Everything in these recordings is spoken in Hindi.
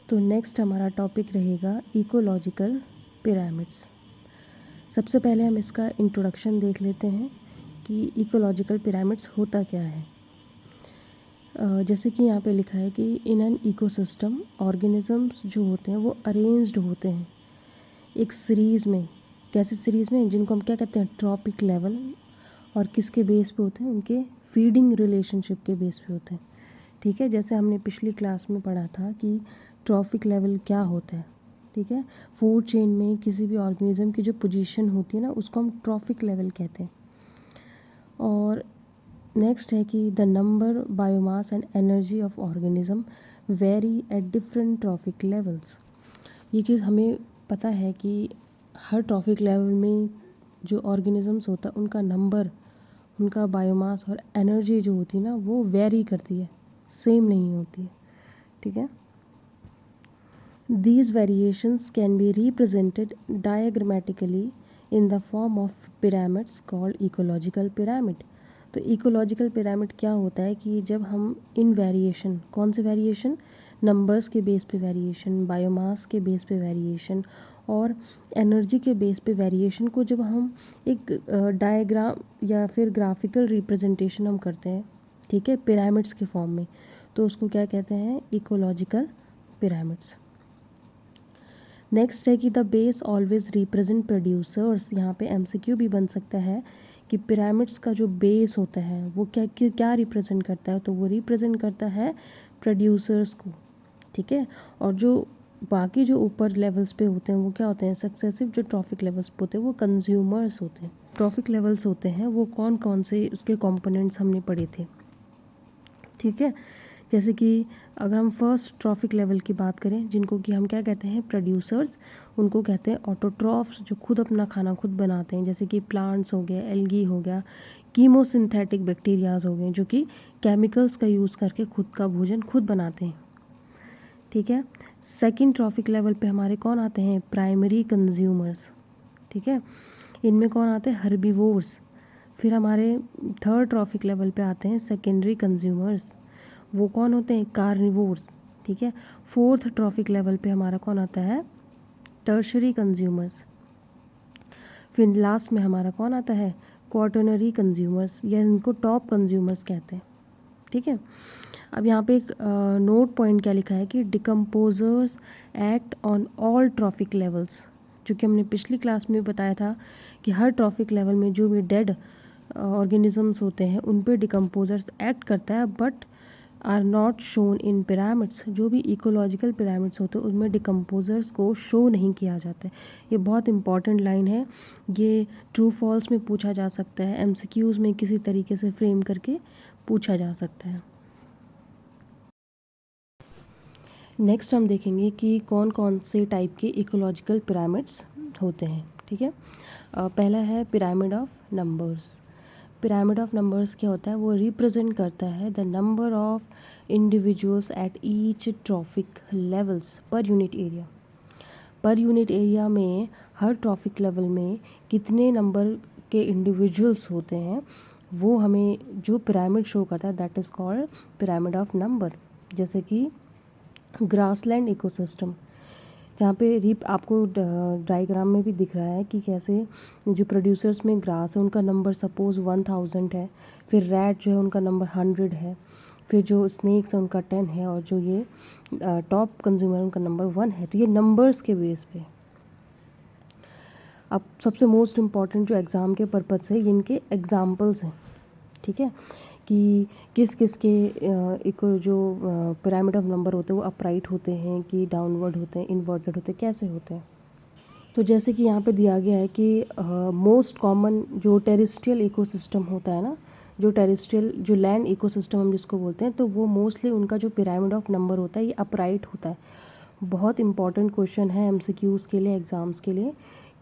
तो नेक्स्ट हमारा टॉपिक रहेगा इकोलॉजिकल पिरामिड्स। सबसे पहले हम इसका इंट्रोडक्शन देख लेते हैं कि इकोलॉजिकल पिरामिड्स होता क्या है। जैसे कि यहाँ पे लिखा है कि इन एन इकोसिस्टम ऑर्गेनिजम्स जो होते हैं वो अरेंज्ड होते हैं एक सीरीज़ में। कैसे सीरीज़ में, जिनको हम क्या कहते हैं, ट्रॉपिक लेवल। और किसके बेस पे होते हैं, उनके फीडिंग रिलेशनशिप के बेस पे होते हैं। ठीक है, जैसे हमने पिछली क्लास में पढ़ा था कि ट्रॉफिक लेवल क्या होता है। ठीक है, फूड चेन में किसी भी ऑर्गेनिज्म की जो पोजीशन होती है ना, उसको हम ट्रॉफिक लेवल कहते हैं। और नेक्स्ट है कि the number, biomass and energy of organism very at different trophic levels. ये चीज़ हमें पता है कि हर ट्रॉफिक लेवल में जो ऑर्गेनिजम्स होता है उनका नंबर, उनका बायोमास और एनर्जी जो होती है ना, वो वेरी करती है, सेम नहीं होती है। ठीक है, these variations can be represented diagrammatically in the form of pyramids called ecological pyramid। तो इकोलॉजिकल पिरामिड क्या होता है कि जब हम इन वेरिएशन, कौन से वेरिएशन, नंबर्स के बेस पे वेरिएशन, बायोमास के बेस पे वेरिएशन और एनर्जी के बेस पे वेरिएशन को जब हम एक डायग्राम या फिर ग्राफिकल रिप्रेजेंटेशन हम करते हैं, ठीक है, पिरामिड्स के फॉर्म में, तो उसको क्या कहते हैं, इकोलॉजिकल पिरामिड्स। नेक्स्ट है कि the base always represent producers. यहाँ पे एमसीक्यू भी बन सकता है कि पिरामिड्स का जो बेस होता है वो क्या रिप्रेजेंट करता है, तो वो रिप्रेजेंट करता है प्रोड्यूसर्स को। ठीक है, और जो बाकी जो ऊपर लेवल्स पे होते हैं वो क्या होते हैं, सक्सेसिव जो ट्रॉफिक लेवल्स पे होते हैं वो कंज्यूमर्स होते हैं। ट्रॉफिक लेवल्स होते हैं वो कौन कौन से उसके कंपोनेंट्स हमने पढ़े थे। ठीक है, जैसे कि अगर हम फर्स्ट ट्रॉफिक लेवल की बात करें, जिनको कि हम क्या कहते हैं, प्रोड्यूसर्स, उनको कहते हैं ऑटोट्रॉफ्स, जो खुद अपना खाना खुद बनाते हैं, जैसे कि प्लांट्स हो गया, एल्गी हो गया, कीमोसिंथेटिक बैक्टीरियाज हो गए, जो कि केमिकल्स का यूज़ करके खुद का भोजन खुद बनाते हैं। ठीक है, सेकंड ट्रॉफिक लेवल पे हमारे कौन आते हैं, प्राइमरी कंज्यूमर्स। ठीक है, इनमें कौन आते हैं, हर्बीवोर्स। फिर हमारे थर्ड ट्रॉफिक लेवल पे आते हैं सेकेंडरी कंज्यूमर्स, वो कौन होते हैं, कार्निवोर्स। ठीक है, फोर्थ ट्रॉफिक लेवल पे हमारा कौन आता है, टर्शरी कंज्यूमर्स। फिर लास्ट में हमारा कौन आता है, क्वार्टरनरी कंज्यूमर्स, या इनको टॉप कंज्यूमर्स कहते हैं। ठीक है, अब यहाँ पे एक नोट पॉइंट क्या लिखा है कि decomposers act on all trophic levels. जो कि हमने पिछली क्लास में बताया था कि हर ट्रॉफिक लेवल में जो भी डेड ऑर्गेनिजम्स होते हैं उन पे डिकम्पोजर्स एक्ट करता है, but are not shown in pyramids. जो भी इकोलॉजिकल पिरामिड्स होते हैं उनमें डिकम्पोजर्स को शो नहीं किया जाता है। ये बहुत इंपॉर्टेंट लाइन है, ये ट्रू फॉल्स में पूछा जा सकता है, एमसीक्यूज़ में किसी तरीके से फ्रेम करके पूछा जा सकता है। नेक्स्ट हम देखेंगे कि कौन कौन से टाइप के इकोलॉजिकल पिरामिड्स होते हैं। ठीक है, पहला है pyramid of numbers. Pyramid of numbers क्या होता है, वो रिप्रेजेंट करता है the number of individuals at each trophic levels per unit area. Per unit area में हर ट्रॉफिक लेवल में कितने नंबर के इंडिविजुअल्स होते हैं, वो हमें जो पिरामिड शो करता है, that is called pyramid of number. जैसे कि ग्रासलैंड इकोसिस्टम, जहाँ पे आपको डायग्राम में भी दिख रहा है कि कैसे जो प्रोड्यूसर्स में ग्रास है उनका नंबर सपोज़ 1000 है, फिर रैट जो है उनका नंबर 100 है, फिर जो स्नेक्स है उनका 10 है, और जो ये टॉप कंज्यूमर उनका नंबर 1 है। तो ये नंबर्स के बेस पे। अब सबसे मोस्ट इम्पॉर्टेंट जो एग्ज़ाम के पर्पज़ से ये इनके एग्जाम्पल्स हैं। ठीक है, कि किस किस के एक जो पिरामिड ऑफ नंबर होते हैं वो अपराइट होते हैं कि डाउनवर्ड होते हैं, इन्वर्टेड होते हैं, कैसे होते हैं। तो जैसे कि यहाँ पे दिया गया है कि मोस्ट कॉमन जो टेरेस्ट्रियल इकोसिस्टम होता है ना, जो टेरेस्ट्रियल जो लैंड इकोसिस्टम हम जिसको बोलते हैं, तो वो मोस्टली उनका जो पिरामिड ऑफ नंबर होता है ये अपराइट होता है। बहुत इंपॉर्टेंट क्वेश्चन है एमसीक्यूज़ के लिए, एग्ज़ाम्स के लिए,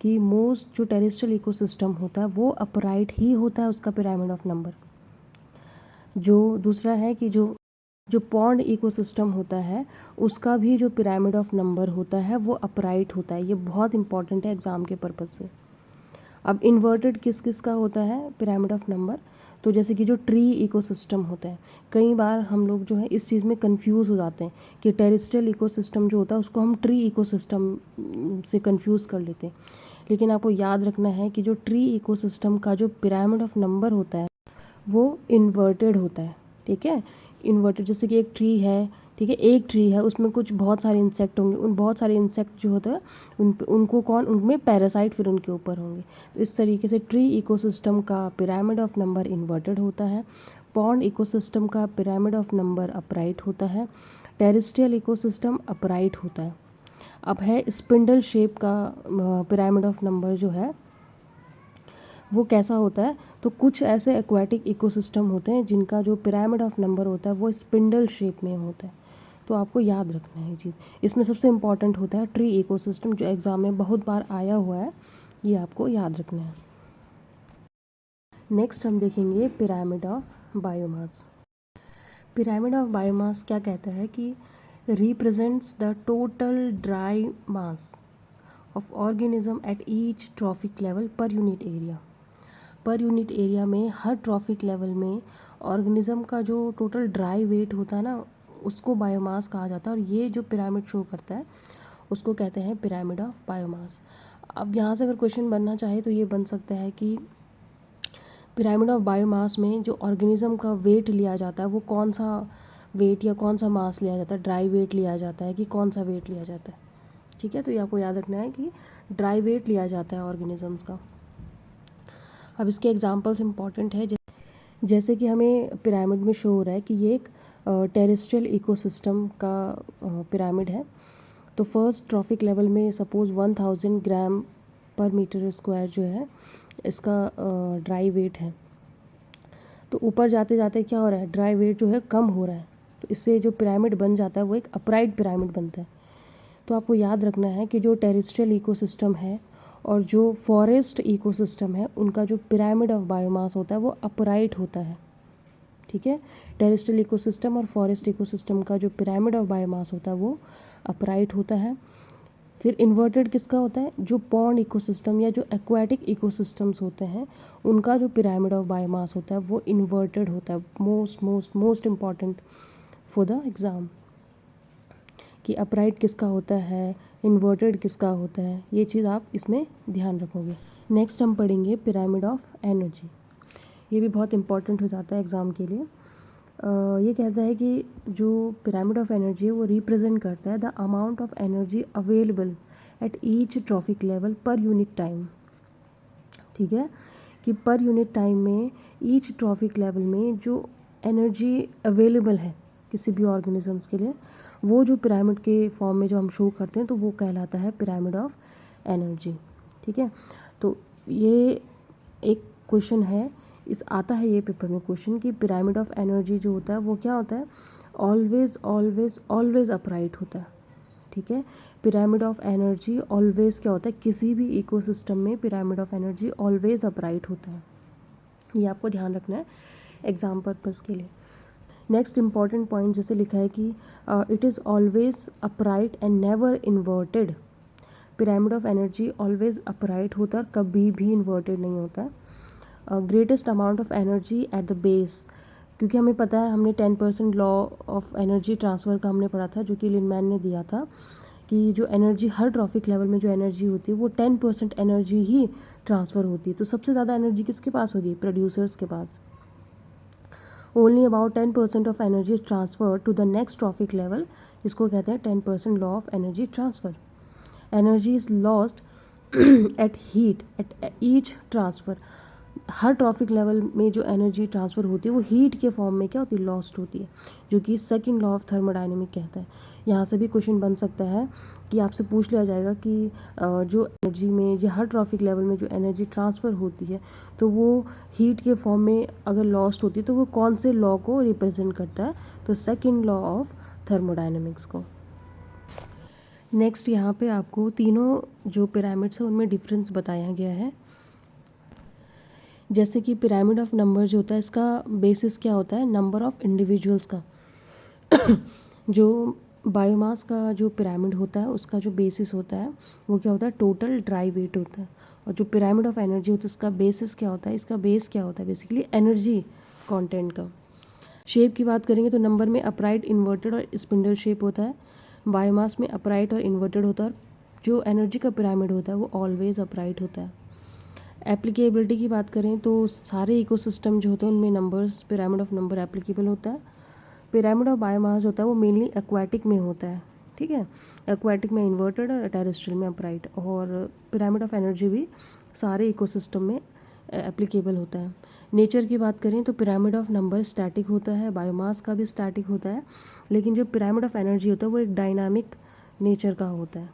कि मोस्ट जो टेरेस्ट्रियल इकोसिस्टम होता है वो अपराइट ही होता है उसका पिरामिड ऑफ नंबर। जो दूसरा है कि जो पॉन्ड इकोसिस्टम होता है उसका भी जो पिरामिड ऑफ नंबर होता है वो अपराइट होता है। ये बहुत इंपॉर्टेंट है एग्ज़ाम के पर्पज़ से। अब इन्वर्टेड किस किस का होता है पिरामिड ऑफ नंबर, तो जैसे कि जो ट्री इकोसिस्टम होता है, कई बार हम लोग जो है इस चीज़ में कंफ्यूज हो जाते हैं कि टेरेस्ट्रियल इकोसिस्टम जो होता है उसको हम ट्री इकोसिस्टम से कंफ्यूज कर लेते हैं। लेकिन आपको याद रखना है कि जो ट्री इकोसिस्टम का जो पिरामिड ऑफ नंबर होता है वो इन्वर्टेड होता है। ठीक है, इन्वर्टेड, जैसे कि एक ट्री है, ठीक है, एक ट्री है, उसमें कुछ बहुत सारे इंसेक्ट होंगे, उन बहुत सारे इंसेक्ट जो होते हैं उनको उनमें पैरासाइट फिर उनके ऊपर होंगे। तो इस तरीके से ट्री इकोसिस्टम का पिरामिड ऑफ नंबर इन्वर्टेड होता है। पॉन्ड इकोसिस्टम का पिरामिड ऑफ नंबर अपराइट होता है। टेरेस्ट्रियल इकोसिस्टम अपराइट होता है। अब है स्पिंडल शेप का पिरामिड ऑफ नंबर जो है वो कैसा होता है। तो कुछ ऐसे एक्वाटिक इकोसिस्टम होते हैं जिनका जो पिरामिड ऑफ नंबर होता है वो स्पिंडल शेप में होता है। तो आपको याद रखना है ये चीज़। इसमें सबसे इम्पॉर्टेंट होता है ट्री इकोसिस्टम, जो एग्ज़ाम में बहुत बार आया हुआ है, ये आपको याद रखना है। नेक्स्ट हम देखेंगे pyramid of biomass. Pyramid of biomass क्या कहता है कि represents the total dry mass of organism at each trophic level per unit area. Per unit area में हर ट्रॉफिक लेवल में ऑर्गेनिज्म का जो टोटल ड्राई वेट होता है ना, उसको बायोमास कहा जाता है। और ये जो पिरामिड शो करता है उसको कहते हैं पिरामिड ऑफ बायोमास। अब यहाँ से अगर क्वेश्चन बनना चाहे तो ये बन सकता है कि पिरामिड ऑफ बायोमास में जो ऑर्गेनिज्म का वेट लिया जाता है वो कौन सा वेट या कौन सा मास लिया जाता है, ड्राई वेट लिया जाता है कि कौन सा वेट लिया जाता है। ठीक है, तो ये आपको याद रखना है कि ड्राई वेट लिया जाता है ऑर्गेनिजम्स का। अब इसके एग्जांपल्स इंपॉर्टेंट है, जैसे कि हमें पिरामिड में शो हो रहा है कि ये एक टेरेस्ट्रियल इकोसिस्टम का पिरामिड है। तो फर्स्ट ट्रॉफिक लेवल में सपोज़ 1000 ग्राम पर मीटर स्क्वायर जो है इसका ड्राई वेट है। तो ऊपर जाते जाते क्या हो रहा है, ड्राई वेट जो है कम हो रहा है, तो इससे जो पिरामिड बन जाता है वो एक अपराइट पिरामिड बनता है। तो आपको याद रखना है कि जो टेरेस्ट्रियल इकोसिस्टम है और जो फॉरेस्ट इकोसिस्टम है उनका जो पिरामिड ऑफ बायोमास होता है वो अपराइट होता है। ठीक है, टेरेस्ट्रियल इकोसिस्टम और फॉरेस्ट इकोसिस्टम का जो पिरामिड ऑफ बायोमास होता है वो अपराइट होता है। फिर इन्वर्टेड किसका होता है, जो पॉन्ड इकोसिस्टम या जो एक्वाटिक इकोसिस्टम्स होते हैं उनका जो पिरामिड ऑफ बायोमास होता है वो इन्वर्टेड होता है। Most important for the exam कि अपराइट किसका होता है, इन्वर्टेड किसका होता है, ये चीज़ आप इसमें ध्यान रखोगे। नेक्स्ट हम पढ़ेंगे पिरामिड ऑफ एनर्जी। ये भी बहुत इंपॉर्टेंट हो जाता है एग्ज़ाम के लिए। ये कहता है कि जो पिरामिड ऑफ एनर्जी है वो रिप्रेजेंट करता है the amount of energy available at each trophic level per unit time. ठीक है, कि पर यूनिट टाइम में ईच ट्रॉफिक लेवल में जो एनर्जी अवेलेबल है किसी भी ऑर्गेनिजम्स के लिए, वो जो पिरामिड के फॉर्म में जो हम शो करते हैं तो वो कहलाता है पिरामिड ऑफ एनर्जी। ठीक है, तो ये एक क्वेश्चन है, इस आता है ये पेपर में क्वेश्चन कि पिरामिड ऑफ एनर्जी जो होता है वो क्या होता है, ऑलवेज ऑलवेज ऑलवेज अपराइट होता है। ठीक है, पिरामिड ऑफ एनर्जी ऑलवेज क्या होता है, किसी भी इकोसिस्टम में pyramid of energy always upright होता है। ये आपको ध्यान रखना है एग्जाम पर्पज़ के लिए। नेक्स्ट इंपॉर्टेंट पॉइंट जैसे लिखा है कि it is always upright and never inverted. Pyramid of energy always upright होता है और कभी भी इन्वर्टेड नहीं होता है। Greatest amount of energy at the base, क्योंकि हमें पता है, हमने 10% लॉ ऑफ एनर्जी ट्रांसफ़र का हमने पढ़ा था जो कि लिनमैन ने दिया था कि जो एनर्जी हर ट्रॉफिक लेवल में जो एनर्जी होती है वो 10% एनर्जी ही ट्रांसफ़र होती है। तो सबसे ज़्यादा एनर्जी किसके पास होती है, प्रोड्यूसर्स के पास। Only about 10% of energy is transfer to the next trophic level, जिसको कहते हैं 10% law of energy transfer. Energy is lost at heat at each transfer. हर ट्रॉफिक लेवल में जो एनर्जी ट्रांसफ़र होती है वो हीट के फॉर्म में क्या होती है, लॉस्ट होती है, जो कि सेकंड लॉ ऑफ थर्मोडायनेमिक कहता है। यहाँ से भी क्वेश्चन बन सकता है कि आपसे पूछ लिया जाएगा कि जो एनर्जी में या हर ट्रॉफिक लेवल में जो एनर्जी ट्रांसफ़र होती है तो वो हीट के फॉर्म में अगर लॉस्ट होती है तो वो कौन से लॉ को रिप्रेजेंट करता है, तो सेकेंड लॉ ऑफ थर्मोडायनेमिक्स को। नेक्स्ट यहाँ पे आपको तीनों जो पिरामिड्स हैं उनमें डिफरेंस बताया गया है। जैसे कि पिरामिड ऑफ नंबर जो होता है इसका बेसिस क्या होता है, नंबर ऑफ इंडिविजुअल्स का। जो बायोमास का जो पिरामिड होता है उसका जो बेसिस होता है वो क्या होता है, टोटल ड्राई वेट होता है। और जो पिरामिड ऑफ एनर्जी होता है उसका बेसिस क्या होता है, इसका बेस क्या होता है, बेसिकली एनर्जी कंटेंट का। शेप की बात करेंगे तो नंबर में अपराइट, इन्वर्टेड और स्पिंडल शेप होता है। बायोमास में अपराइट और इन्वर्टेड होता है। जो एनर्जी का पिरामिड होता है वो ऑलवेज अपराइट होता है। एप्लीकेबिलिटी की बात करें तो सारे इकोसिस्टम जो होते हैं उनमें numbers, pyramid of number applicable होता है। पिरामिड ऑफ बायोमास होता है वो मेनली एक्वाटिक में होता है, ठीक है। एक्वाटिक में इन्वर्टेड और टेरेस्ट्रियल में अपराइट। और पिरामिड ऑफ एनर्जी भी सारे इकोसिस्टम में एप्लीकेबल होता है। नेचर की बात करें तो पिरामिड ऑफ नंबर स्टैटिक होता है, बायोमास का भी स्टैटिक होता है, लेकिन जो पिरामिड ऑफ एनर्जी होता है वो एक डायनामिक नेचर का होता है।